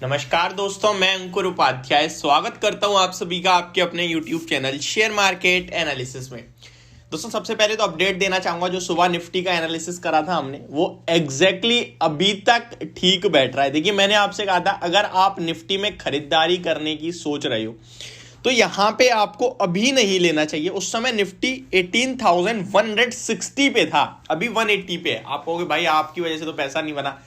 नमस्कार दोस्तों, मैं अंकुर उपाध्याय स्वागत करता हूं आप सभी का आपके अपने YouTube channel share market analysis में। दोस्तों, सबसे पहले तो अपडेट देना चाहूंगा, जो सुबह निफ्टी का एनालिसिस करा था हमने वो एग्जैक्टली अभी तक ठीक बैठ रहा है। देखिए, मैंने आपसे कहा था अगर आप निफ्टी में खरीदारी करने की सोच रहे हो तो यहां पे आपको अभी नहीं लेना चाहिए। उस समय निफ्टी 18,160 पे था, अभी 180 पे है। आप कहोगे भाई आपकी वजह से तो पैसा नहीं बना,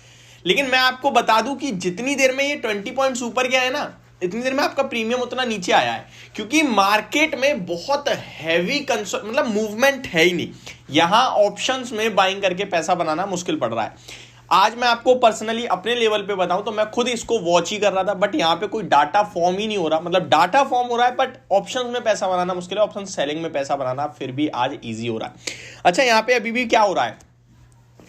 लेकिन मैं आपको बता दूं कि जितनी देर में ये 20 पॉइंट्स ऊपर गया है ना, इतनी देर में आपका प्रीमियम उतना नीचे आया है, क्योंकि मार्केट में बहुत हैवी मतलब मूवमेंट है ही नहीं। यहां ऑप्शंस में बाइंग करके पैसा बनाना मुश्किल पड़ रहा है। आज मैं आपको पर्सनली अपने लेवल पे बताऊं तो मैं खुद इसको वॉच ही कर रहा था, बट यहां पे कोई डाटा फॉर्म ही नहीं हो रहा। मतलब डाटा फॉर्म हो रहा है बट ऑप्शंस में पैसा बनाना मुश्किल है। ऑप्शन सेलिंग में पैसा बनाना फिर भी आज इजी हो रहा है। अच्छा, यहां पे अभी भी क्या हो रहा है,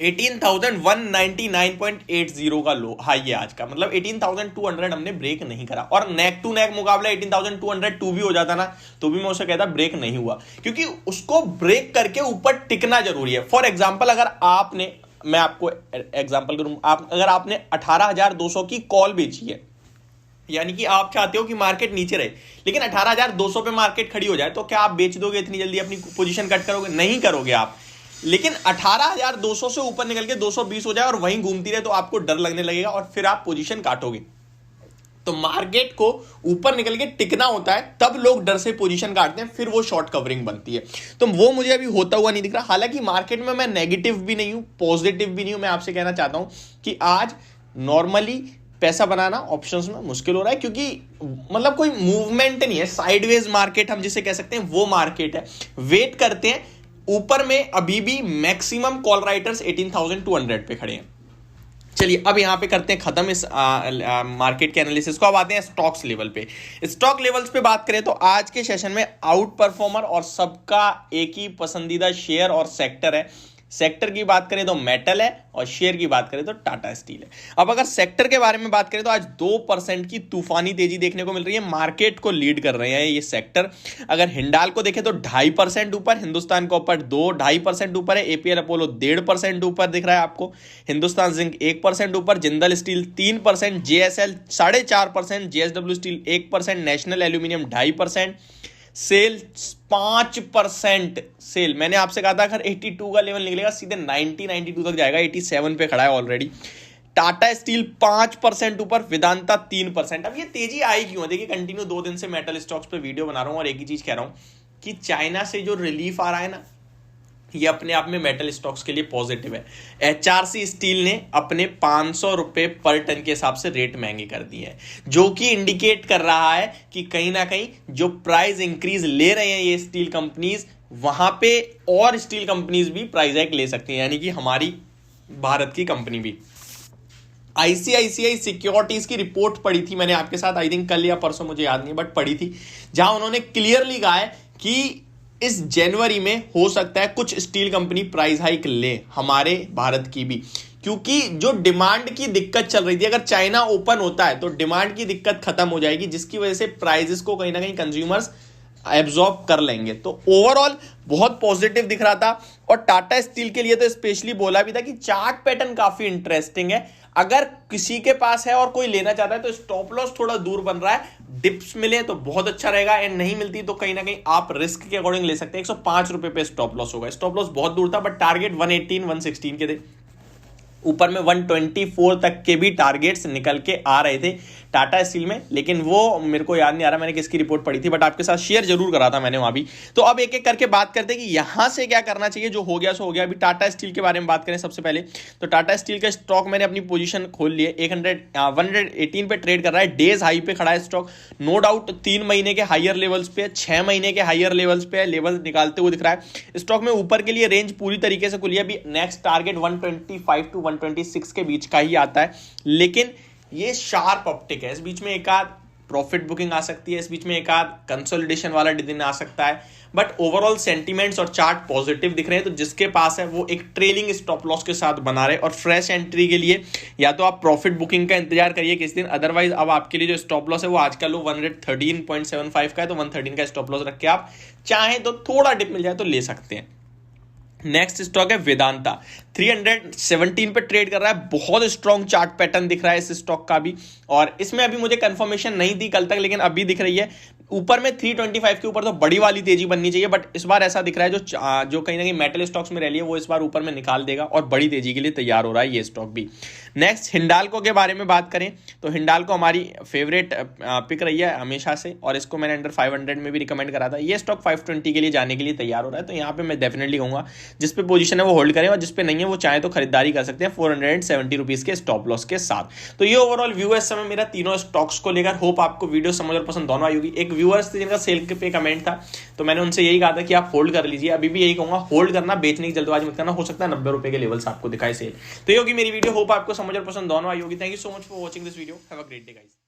18,199.80 का लो हाई है आज का। मतलब 18,200 हमने ब्रेक नहीं करा, और नेक टू नेक मुकाबला 18,202 भी हो जाता ना तो भी मैं उसे कहता ब्रेक नहीं हुआ, क्योंकि उसको ब्रेक करके ऊपर टिकना जरूरी है। फॉर एग्जांपल, अगर आपने, मैं आपको एग्जांपल करूं, अगर आपने 18,200 की कॉल बेची है, यानी कि आप चाहते हो कि मार्केट नीचे रहे, लेकिन 18,200 पे मार्केट खड़ी हो जाए, तो क्या आप बेच दोगे इतनी जल्दी? अपनी पोजीशन कट करोगे? नहीं करोगे आप। लेकिन 18,200 से ऊपर निकल के 220 हो जाए और वहीं घूमती रहे तो आपको डर लगने लगेगा और फिर आप पोजीशन काटोगे। तो मार्केट को ऊपर निकल के टिकना होता है, तब लोग डर से पोजीशन काटते हैं, फिर वो शॉर्ट कवरिंग बनती है। तो वो मुझे अभी होता हुआ नहीं दिख रहा। हालांकि मार्केट में मैं नेगेटिव भी नहीं हूं, पॉजिटिव भी नहीं हूं। मैं आपसे कहना चाहता हूं कि आज नॉर्मली पैसा बनाना ऑप्शंस में मुश्किल हो रहा है, क्योंकि मतलब कोई मूवमेंट नहीं है। साइडवेज मार्केट हम जिसे कह सकते हैं वो मार्केट है। वेट करते हैं। ऊपर में अभी भी मैक्सिमम कॉल राइटर्स 18,200 पे खड़े हैं। चलिए, अब यहां पे करते हैं खत्म इस मार्केट के एनालिसिस को। अब आते हैं स्टॉक्स लेवल पे। स्टॉक लेवल्स पे बात करें तो आज के सेशन में आउट परफॉर्मर और सबका एक ही पसंदीदा शेयर और सेक्टर है। सेक्टर की बात करें तो मेटल है, और शेयर की बात करें तो टाटा स्टील है। अब अगर सेक्टर के बारे में बात करें तो आज 2% की तूफानी तेजी देखने को मिल रही है। मार्केट को लीड कर रहे हैं ये सेक्टर। अगर हिंडाल को देखें तो 2.5% ऊपर, हिंदुस्तान कॉपर 2.5% ऊपर है, एपीएल अपोलो 1.5% ऊपर दिख रहा है आपको, हिंदुस्तान जिंक 1% ऊपर, Jindal Steel 3%, JSL 4.5%, JSW Steel 1%, National Aluminium 2.5%, SAIL 5% SAIL. मैंने आपसे कहा था अगर 82 का लेवल निकलेगा सीधे 92 तक जाएगा, 87 पे खड़ा है ऑलरेडी। टाटा स्टील 5% ऊपर, वेदांता 3%। अब ये तेजी आई क्यों है? देखिए, कंटिन्यू 2 दिन से मेटल स्टॉक्स पे वीडियो बना रहा हूं और एक ही चीज कह रहा हूं कि चाइना से जो रिलीफ आ रहा है ना, ये अपने आप में मेटल स्टॉक्स के लिए पॉजिटिव है। एचआरसी स्टील ने अपने 500 रुपए पर टन के हिसाब से रेट महंगे कर दिए हैं, जो कि इंडिकेट कर रहा है कि कहीं ना कहीं जो प्राइस इंक्रीज ले रहे हैं ये स्टील कंपनीज, वहां पे और स्टील कंपनीज भी प्राइस हाइक ले सकती हैं, यानी कि हमारी भारत की कंपनी भी। आईसीआईसीआई सिक्योरिटीज की रिपोर्ट पढ़ी थी मैंने आपके साथ, आई थिंक कल या परसों, मुझे याद नहीं, बट पढ़ी थी, जहां उन्होंने क्लियरली कहा है कि इस जनवरी में हो सकता है कुछ स्टील कंपनी प्राइस हाइक ले, हमारे भारत की भी, क्योंकि जो डिमांड की दिक्कत चल रही थी, अगर चाइना ओपन होता है तो डिमांड की दिक्कत खत्म हो जाएगी, जिसकी वजह से प्राइसेस को कहीं ना कहीं कंज्यूमर्स एब्जॉर्ब कर लेंगे। तो ओवरऑल बहुत पॉजिटिव दिख रहा था। और टाटा स्टील के लिए तो स्पेशली बोला भी था कि चार्ट पैटर्न काफी इंटरेस्टिंग है। अगर किसी के पास है और कोई लेना चाहता है तो स्टॉप लॉस थोड़ा दूर बन रहा है, डिप्स मिले तो बहुत अच्छा रहेगा, एंड नहीं मिलती तो कहीं ना कहीं आप रिस्क के अकॉर्डिंग ले सकते हैं। 105 रुपए पे स्टॉप लॉस होगा। स्टॉप लॉस बहुत दूर था, बट टारगेट 118 116 के थे। ऊपर में 124 तक के भी टारगेट्स निकल के आ रहे थे टाटा स्टील में, लेकिन वो मेरे को याद नहीं आ रहा मैंने किसकी रिपोर्ट पढ़ी थी, बट आपके साथ शेयर जरूर करा था मैंने वहां भी। तो अब एक एक करके बात करते हैं कि यहां से क्या करना चाहिए। जो हो गया सो हो गया। अभी टाटा स्टील के बारे में बात करें सबसे पहले, तो टाटा स्टील का स्टॉक मैंने अपनी पोजीशन खोल ली है। 118 पे ट्रेड कर रहा है, डेज हाई पे खड़ा है स्टॉक। नो डाउट 3 महीने के हायर लेवल्स पे, 6 महीने के हायर लेवल्स पे लेवल निकालते हुए दिख रहा है। स्टॉक में ऊपर के लिए रेंज पूरी तरीके से खुली है। अभी नेक्स्ट टारगेट 125 टू 126 के बीच का ही आता है, लेकिन ये शार्प ऑप्टिक है। इस बीच में एक आध प्रॉफिट बुकिंग आ सकती है, इस बीच में एक आध कंसोलिडेशन वाला दिन आ सकता है, बट ओवरऑल सेंटीमेंट्स और चार्ट पॉजिटिव दिख रहे हैं। तो जिसके पास है वो एक ट्रेलिंग स्टॉप लॉस के साथ बना रहे, और फ्रेश एंट्री के लिए या तो आप प्रॉफिट बुकिंग का इंतजार करिए किस दिन, अदरवाइज अब आपके लिए जो स्टॉप लॉस है वो आज का लो 113.75 का है, तो 113 का स्टॉप लॉस रख के आप चाहें तो थोड़ा डिप मिल जाए तो ले सकते हैं। नेक्स्ट स्टॉक है वेदांता, 317 पे ट्रेड कर रहा है, बहुत स्ट्रॉन्ग चार्ट पैटर्न दिख रहा है इस स्टॉक का भी, और इसमें अभी मुझे कंफर्मेशन नहीं थी कल तक, लेकिन अभी दिख रही है ऊपर में 325 के ऊपर तो बड़ी वाली तेजी बननी चाहिए, बट इस बार ऐसा दिख रहा है जो कहीं ना कहीं मेटल स्टॉक्स में रैली है वो इस बार ऊपर में निकाल देगा और बड़ी तेजी के लिए तैयार हो रहा है ये स्टॉक भी। नेक्स्ट हिंडाल्को के बारे में बात करें तो हिंडाल्को हमारी फेवरेट पिक रही है हमेशा से, और इसको मैंने अंडर 500 में भी रिकमेंड करा था। ये स्टॉक 520 के लिए जाने के लिए तैयार हो रहा है, तो यहाँ पे मैं डेफिनेटली कहूँगा जिस पे पोजीशन है वो होल्ड करें, और जिस पे नहीं है वो चाहे तो खरीदारी कर सकते हैं 470 रुपीज के स्टॉप लॉस के साथ। तो ये ओवरऑल व्यू है इस समय मेरा तीनों स्टॉक्स को लेकर। होप आपको वीडियो समझ और पसंद दोनों आई होगी। एक व्यूअर्स थे जिनका सेल पे कमेंट था, तो मैंने उनसे यही कहा था कि आप होल्ड कर लीजिए, अभी भी यही कहूंगा होल्ड करना, बेचने की जल्दबाजी मत करना, हो सकता है 90 रुपए के लेवल्स आपको दिखाई सेल। तो ये होगी मेरी वीडियो, होप आपको समझ और पसंद दोनों आई होगी। Thank you so much for watching this video, have a great day guys.